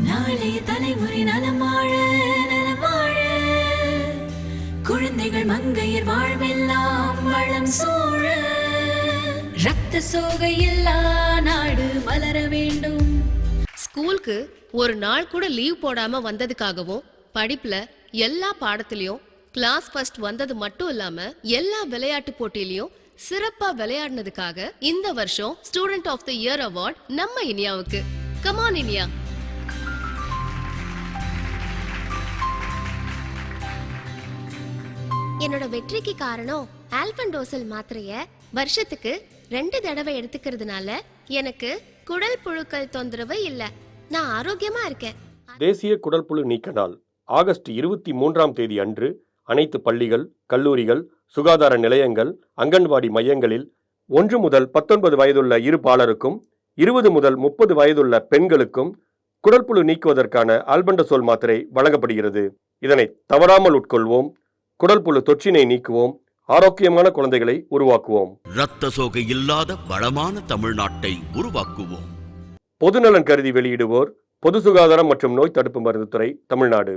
நாளைய தலைமுறை நலமாழ நலமாழ, குழந்தைகள் மங்கையர் வாழ்வெல்லாம் வளம் சூழ, ரத்த சோகை இல்லா நாடு மலர வேண்டும். ஸ்கூலுக்கு ஒரு நாள் கூட லீவ் போடாம வந்ததுக்காகவும், படிப்புல எல்லா பாடத்திலயும் கிளாஸ் ஃபர்ஸ்ட் வந்தது மட்டும் இல்லாம எல்லா விளையாட்டு போட்டியிலயும் சிறப்பா விளையாடினதுக்காக இந்த வருஷம் student of the year award நம்ம இனியாவுக்கு. Come on Iniya. என்னோட வெற்றிக்கு காரணம் ஆல்பண்டோசல் மாத்திரைய வருஷத்துக்கு 2 தடவை எடுத்துக்கிறதுனால எனக்கு குடல் புழுக்கள் தொந்தரவு இல்ல. நான் ஆரோக்கியமா இருக்கேன். தேசிய குடல்புழு நீக்க நாள் ஆகஸ்ட் 23ஆம் தேதி அன்று அனைத்து பள்ளிகள், கல்லூரிகள், சுகாதார நிலையங்கள், அங்கன்வாடி மையங்களில் 1 முதல் 19 வயதுள்ள இரு பாலருக்கும் 20 முதல் 30 வயதுள்ள பெண்களுக்கும் குடல்புழு நீக்குவதற்கான ஆல்பண்டசோல் மாத்திரை வழங்கப்படுகிறது. இதனை தவறாமல் உட்கொள்வோம். குடல்புழு தொற்றினை நீக்குவோம். ஆரோக்கியமான குழந்தைகளை உருவாக்குவோம். இரத்த சோகை இல்லாத வளமான தமிழ்நாட்டை உருவாக்குவோம். பொதுநலன் கருதி வெளியிடுவோர் பொது சுகாதாரம் மற்றும் நோய் தடுப்பு மருந்து துறை, தமிழ்நாடு.